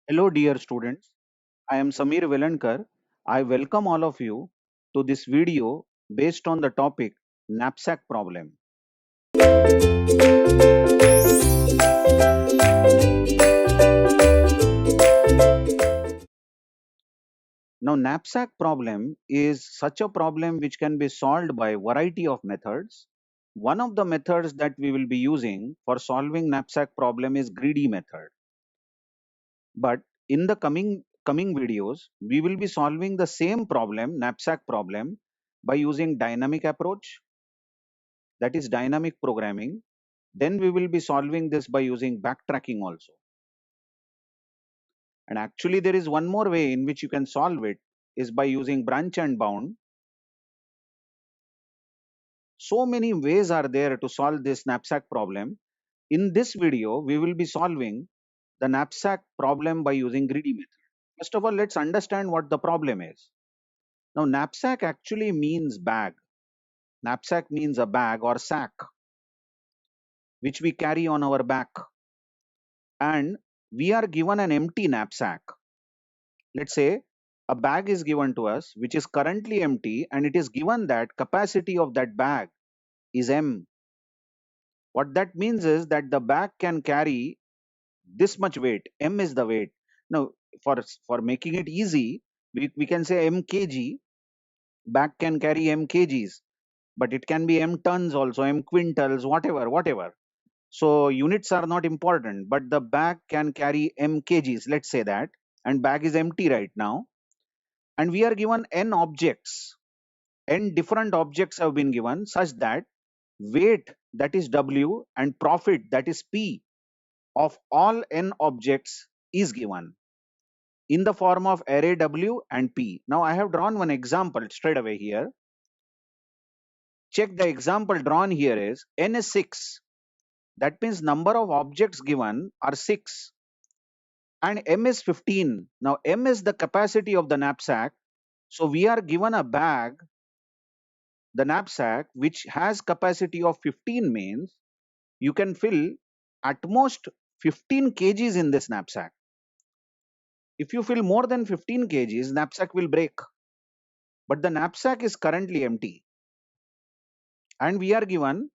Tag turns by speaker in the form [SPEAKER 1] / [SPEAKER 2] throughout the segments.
[SPEAKER 1] Hello, dear students. I am Samir Velankar. I welcome all of you to this video based on the topic knapsack problem. Now, knapsack problem is such a problem which can be solved by a variety of methods. One of the methods that we will be using for solving knapsack problem is greedy method. But in the coming videos, we will be solving the same problem, knapsack problem, by using dynamic approach, that is dynamic programming. Then we will be solving this by using backtracking also. And actually there is one more way in which you can solve it is by using branch and bound. So many ways are there to solve this knapsack problem. In this video, we will be solving the knapsack problem by using greedy method. First of all, let's understand what the problem is. Now, knapsack actually means bag. Knapsack means a bag or sack which we carry on our back. And we are given an empty knapsack. Let's say a bag is given to us which is currently empty, and it is given that capacity of that bag is m. What that means is that the bag can carry this much weight. M is the weight. Now for making it easy, we can say m kg. Bag can carry m kgs, but it can be m tons also, m quintals, whatever. So units are not important, but the bag can carry m kgs, let's say that, and bag is empty right now, and we are given n objects. N different objects have been given such that weight, that is W, and profit, that is P, of all n objects is given in the form of array W and P. Now I have drawn one example straight away here. Check the example drawn here is n is 6. That means number of objects given are 6, and M is 15. Now M is the capacity of the knapsack. So we are given a bag, the knapsack, which has capacity of 15, means you can fill at most 15 kgs in this knapsack. If you fill more than 15 kgs, knapsack will break. But the knapsack is currently empty. And we are given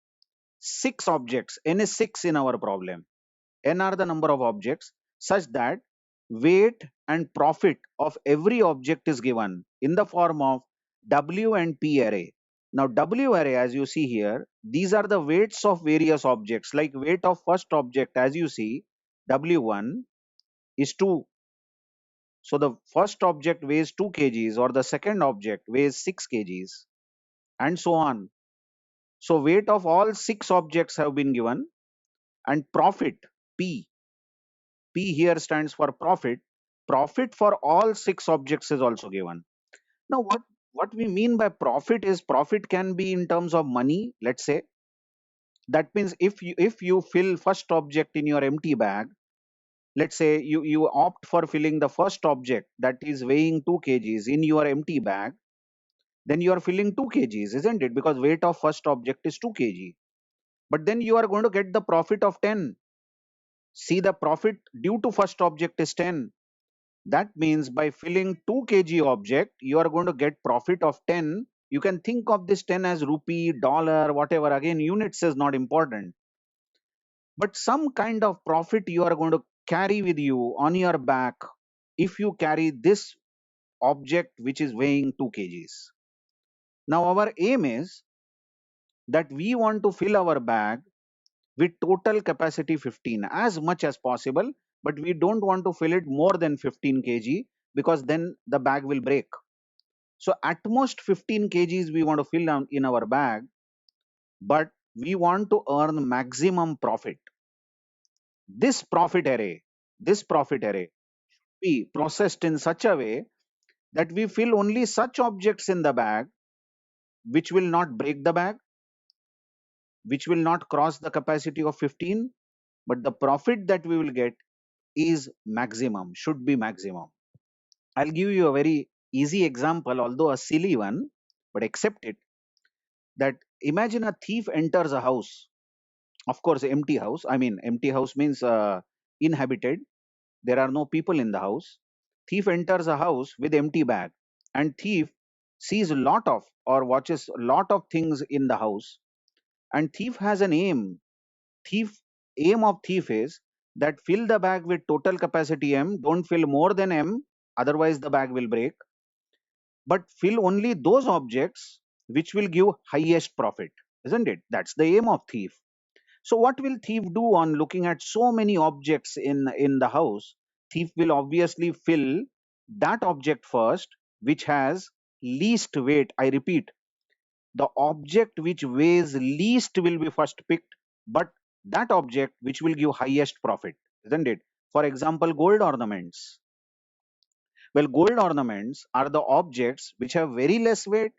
[SPEAKER 1] 6 objects. N is 6 in our problem. N are the number of objects such that weight and profit of every object is given in the form of W and P array. Now W array, as you see here, these are the weights of various objects. Like weight of first object, as you see, W1 is 2. So the first object weighs 2 kgs, or the second object weighs 6 kgs, and so on. So weight of all 6 objects have been given, and profit, P. P here stands for profit. Profit for all 6 objects is also given. Now what we mean by profit is, profit can be in terms of money, let's say. That means if you fill first object in your empty bag, let's say you opt for filling the first object that is weighing 2 kgs in your empty bag, then you are filling 2 kgs, isn't it? Because weight of first object is 2 kg. But then you are going to get the profit of 10. See, the profit due to first object is 10. That means by filling 2 kg object, you are going to get profit of 10. You can think of this 10 as rupee, dollar, whatever. Again, units is not important. But some kind of profit you are going to carry with you on your back if you carry this object which is weighing 2 kgs. Now our aim is that we want to fill our bag with total capacity 15 as much as possible, but we don't want to fill it more than 15 kg, because then the bag will break. So at most 15 kgs we want to fill in our bag, but we want to earn maximum profit. This profit array be processed in such a way that we fill only such objects in the bag which will not break the bag, which will not cross the capacity of 15, but the profit that we will get is maximum, should be maximum. I'll give you a very easy example, although a silly one, but accept it. That imagine a thief enters a house, of course, empty house. I mean, empty house means inhabited. There are no people in the house. Thief enters a house with empty bag, and thief sees a lot of or watches a lot of things in the house, and thief has an aim. Thief Aim of thief is that fill the bag with total capacity M, don't fill more than M, otherwise the bag will break, but fill only those objects which will give highest profit, isn't it? That's the aim of thief. So what will thief do on looking at so many objects in the house? Thief will obviously fill that object first which has least weight. I repeat, the object which weighs least will be first picked, but that object which will give highest profit, isn't it? For example, gold ornaments. Well, gold ornaments are the objects which have very less weight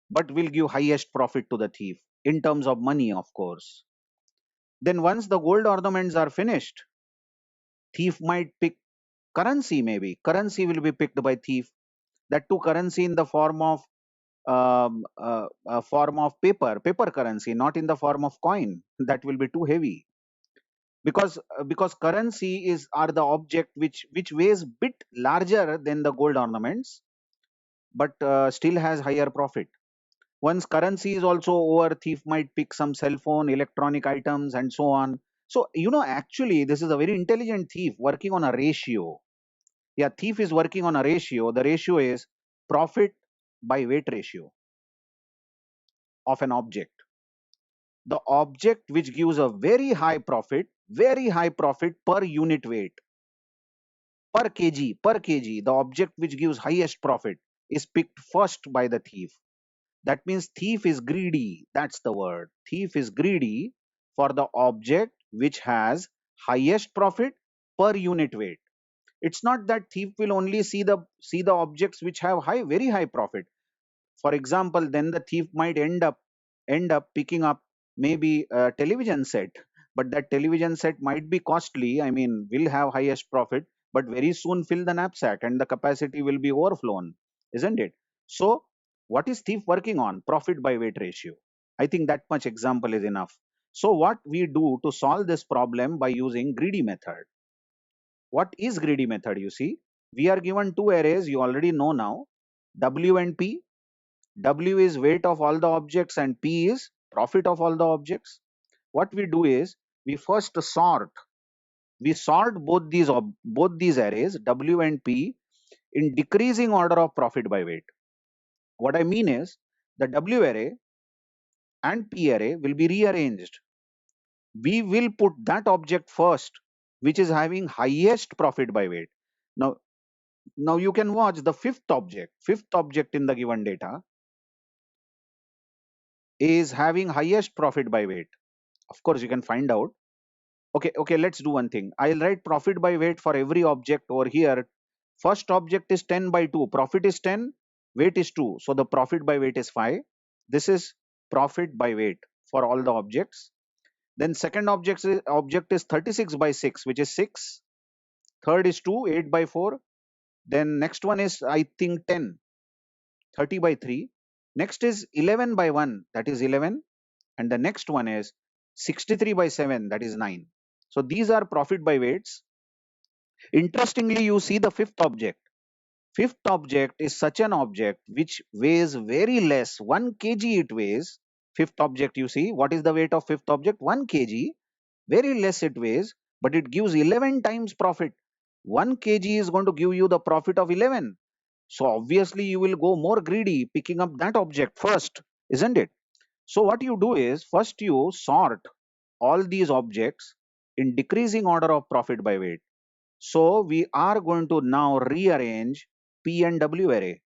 [SPEAKER 1] but will give highest profit to the thief in terms of money, of course. Then once the gold ornaments are finished, thief might pick currency. Maybe currency will be picked by thief, that too currency in the form of paper currency, not in the form of coin. That will be too heavy, because currency is are the object which weighs bit larger than the gold ornaments, but still has higher profit. Once currency is also over, thief might pick some cell phone, electronic items, and so on. So actually this is a very intelligent thief working on a ratio. Yeah, thief is working on a ratio. The ratio is profit by weight ratio of an object. The object which gives a very high profit per unit weight, per kg, the object which gives highest profit is picked first by the thief. That means thief is greedy. That's the word. Thief is greedy for the object which has highest profit per unit weight. It's not that thief will only see the objects which have very high profit. For example, then the thief might end up picking up maybe a television set, but that television set might be costly. I mean, will have highest profit, but very soon fill the knapsack and the capacity will be overflown, isn't it? So what is thief working on? Profit by weight ratio. I think that much example is enough. So what we do to solve this problem by using greedy method? What is greedy method? You see, we are given two arrays, you already know now, W and P. W is weight of all the objects and P is profit of all the objects. What we do is we first sort. We sort both these arrays, W and P, in decreasing order of profit by weight. What I mean is the W array and P array will be rearranged. We will put that object first which is having highest profit by weight. Now you can watch the fifth object in the given data is having highest profit by weight. Of course, you can find out. Okay, let's do one thing. I'll write profit by weight for every object over here. First object is 10 by 2. Profit is 10, weight is 2. So the profit by weight is 5. This is profit by weight for all the objects. Then second object is 36 by 6, which is 6. Third is 2, 8 by 4. Then next one is, I think, 10, 30 by 3. Next is 11 by 1, that is 11. And the next one is 63 by 7, that is 9. So these are profit by weights. Interestingly, you see the fifth object. Fifth object is such an object which weighs very less. 1 kg it weighs. Fifth object, you see, what is the weight of fifth object? 1 kg. Very less it weighs, but it gives 11 times profit. 1 kg is going to give you the profit of 11. So obviously you will go more greedy picking up that object first, isn't it? So what you do is first you sort all these objects in decreasing order of profit by weight. So we are going to now rearrange P and W array.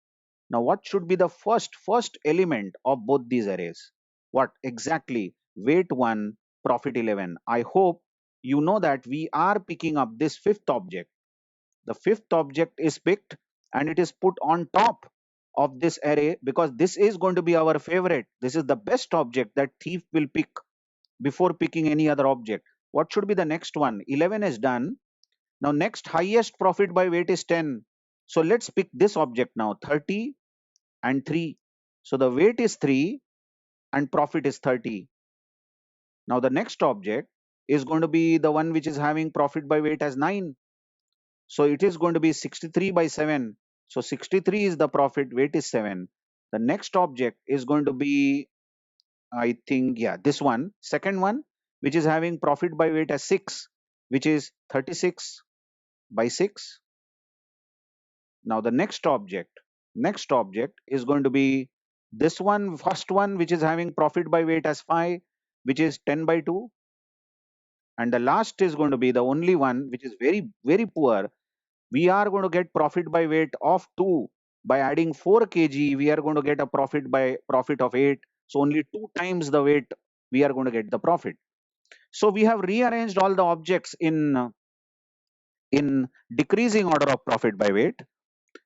[SPEAKER 1] Now what should be the first element of both these arrays? What exactly? Weight 1, profit 11. I hope you know that we are picking up this fifth object. The fifth object is picked and it is put on top of this array because this is going to be our favorite. This is the best object that thief will pick before picking any other object. What should be the next one? 11 is done. Now next highest profit by weight is 10. So let's pick this object now, 30 and 3. So the weight is 3 and profit is 30. Now the next object is going to be the one which is having profit by weight as 9. So it is going to be 63 by 7. So 63 is the profit, weight is 7. The next object is going to be, I think, yeah, this one, second one, which is having profit by weight as 6, which is 36 by 6. Now the next object is going to be this one, first one, which is having profit by weight as 5, which is 10 by 2. And the last is going to be the only one, which is very, very poor. We are going to get profit by weight of 2. By adding 4 kg, we are going to get a profit of 8. So only 2 times the weight we are going to get the profit. So we have rearranged all the objects in decreasing order of profit by weight.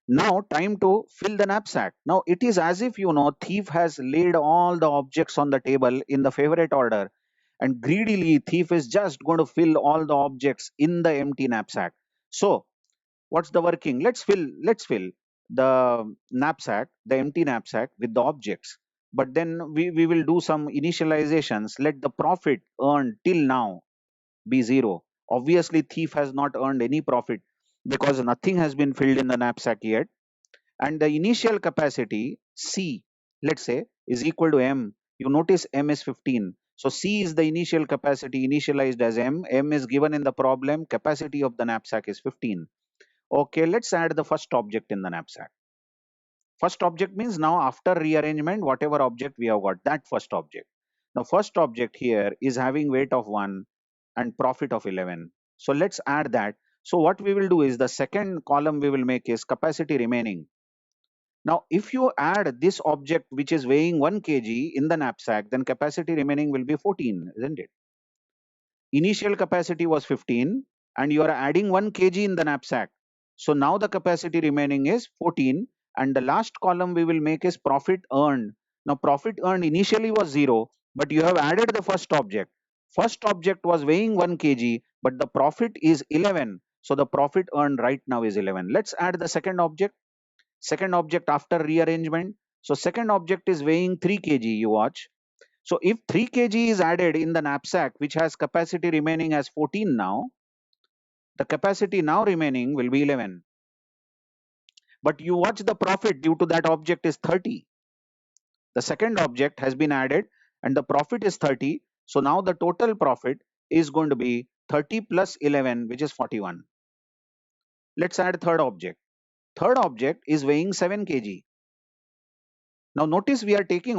[SPEAKER 1] Now time to fill the knapsack. Now it is as if, thief has laid all the objects on the table in the favorite order, and greedily thief is just going to fill all the objects in the empty knapsack. So what's the working? Let's fill the knapsack, the empty knapsack, with the objects. But then we will do some initializations. Let the profit earned till now be 0. Obviously thief has not earned any profit because nothing has been filled in the knapsack yet. And the initial capacity C, let's say, is equal to M. You notice M is 15. So C is the initial capacity initialized as M. M is given in the problem. Capacity of the knapsack is 15. Okay, let's add the first object in the knapsack. First object means now after rearrangement, whatever object we have got, that first object. Now first object here is having weight of 1 and profit of 11. So let's add that. So what we will do is the second column we will make is capacity remaining. Now, if you add this object which is weighing 1 kg in the knapsack, then capacity remaining will be 14, isn't it? Initial capacity was 15 and you are adding 1 kg in the knapsack. So now the capacity remaining is 14, and the last column we will make is profit earned. Now profit earned initially was 0, but you have added the first object. First object was weighing 1 kg, but the profit is 11. So the profit earned right now is 11. Let's add the second object. Second object after rearrangement. So second object is weighing 3 kg, you watch. So if 3 kg is added in the knapsack, which has capacity remaining as 14 now, the capacity now remaining will be 11. But you watch the profit due to that object is 30. The second object has been added and the profit is 30. So now the total profit is going to be 30 plus 11, which is 41. Let's add third object. Third object is weighing 7 kg. Now notice we are taking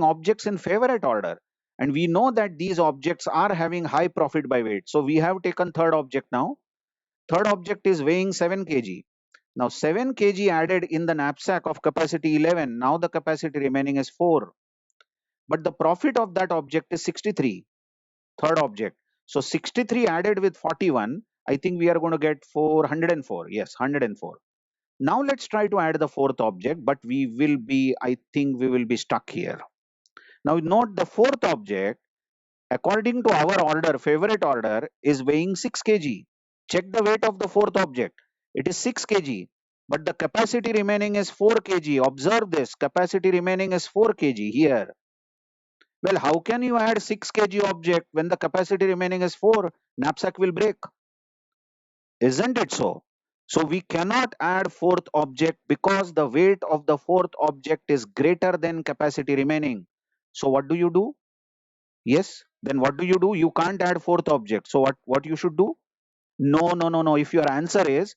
[SPEAKER 1] objects in favorite order, and we know that these objects are having high profit by weight. So we have taken third object now. Third object is weighing 7 kg. Now 7 kg added in the knapsack of capacity 11. Now the capacity remaining is 4. But the profit of that object is 63. Third object. So 63 added with 41. I think we are going to get 404. Yes, 104. Now let's try to add the fourth object, but I think we will be stuck here. Now note the fourth object, according to our order, favorite order, is weighing 6 kg. Check the weight of the fourth object. It is 6 kg, but the capacity remaining is 4 kg. Observe this, capacity remaining is 4 kg here. Well, how can you add 6 kg object when the capacity remaining is 4? Knapsack will break. Isn't it so? So we cannot add fourth object because the weight of the fourth object is greater than capacity remaining. So what do you do? Yes, then what do? You can't add fourth object. So what you should do? No, no, no, no. If your answer is,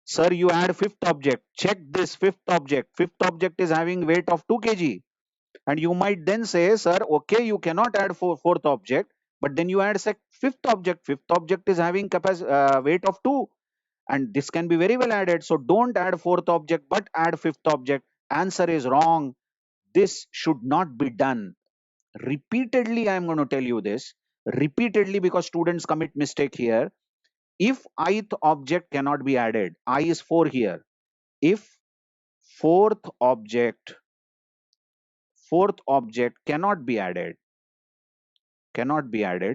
[SPEAKER 1] sir, you add fifth object, check this fifth object. Fifth object is having weight of 2 kg. And you might then say, sir, okay, you cannot add fourth object, but then you add fifth object. Fifth object is having weight of 2. And this can be very well added. So don't add fourth object, but add fifth object. Answer is wrong. This should not be done. Repeatedly I am going to tell you this, repeatedly, because students commit mistake here. If ith object cannot be added, I is 4 here. If fourth object cannot be added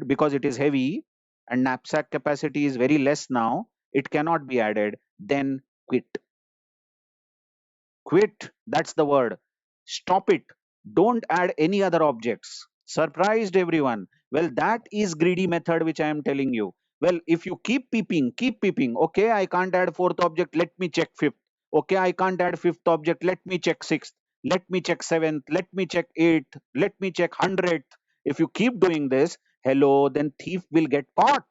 [SPEAKER 1] because it is heavy and knapsack capacity is very less now, it cannot be added, then quit. That's the word. Stop it. Don't add any other objects. Surprised everyone. Well, that is greedy method which I am telling you. Well, if you keep peeping, okay, I can't add fourth object, let me check fifth. Okay, I can't add fifth object, let me check sixth. Let me check seventh. Let me check eighth. Let me check hundredth. If you keep doing this, hello, then thief will get caught.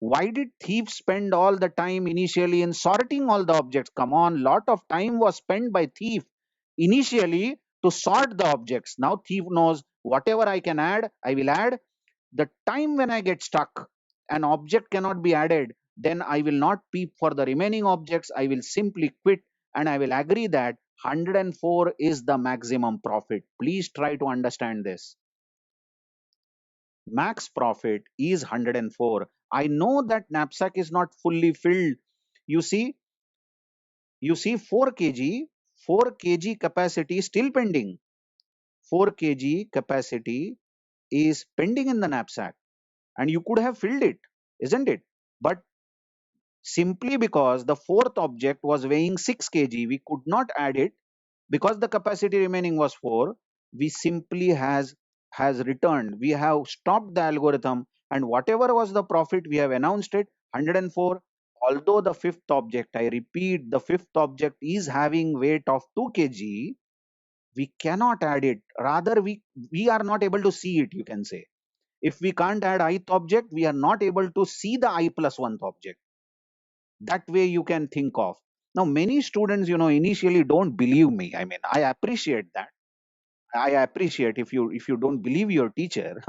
[SPEAKER 1] Why did thief spend all the time initially in sorting all the objects? Come on, lot of time was spent by thief initially to sort the objects. Now thief knows whatever I can add, I will add. The time when I get stuck, an object cannot be added, then I will not peep for the remaining objects. I will simply quit and I will agree that 104 is the maximum profit. Please try to understand this. Max profit is 104. I know that knapsack is not fully filled. You see, you see 4 kg capacity is still pending. 4 kg capacity is pending in the knapsack and you could have filled it, isn't it? But simply because the fourth object was weighing 6 kg, we could not add it because the capacity remaining was 4. We simply has returned. We have stopped the algorithm and whatever was the profit, we have announced it 104. Although the fifth object, I repeat, the fifth object is having weight of 2 kg, we cannot add it. Rather, we are not able to see it, you can say. If we can't add ith object, we are not able to see the I plus 1th object. That way you can think of. Now many students, initially don't believe me. I mean, I appreciate that. I appreciate if you don't believe your teacher.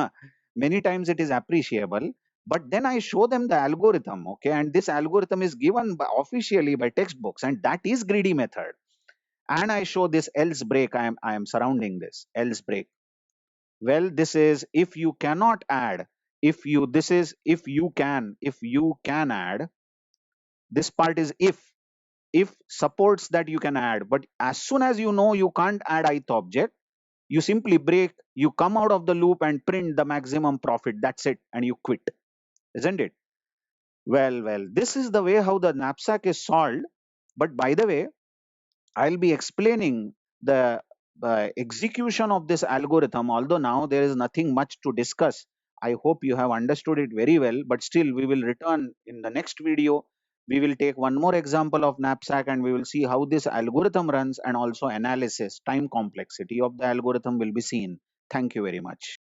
[SPEAKER 1] Many times it is appreciable, but then I show them the algorithm, okay, and this algorithm is given officially by textbooks, and that is greedy method. And I show this else break. I am surrounding this else break. Well, this is if you cannot add. If you This is if you can add. This part is if supports that you can add, but as soon as you know you can't add ith object, you simply break, you come out of the loop and print the maximum profit. That's it, and you quit, isn't it? Well, this is the way how the knapsack is solved. But by the way, I'll be explaining the execution of this algorithm. Although now there is nothing much to discuss, I hope you have understood it very well. But still, we will return in the next video. We will take one more example of knapsack and we will see how this algorithm runs, and also analysis, time complexity of the algorithm will be seen. Thank you very much.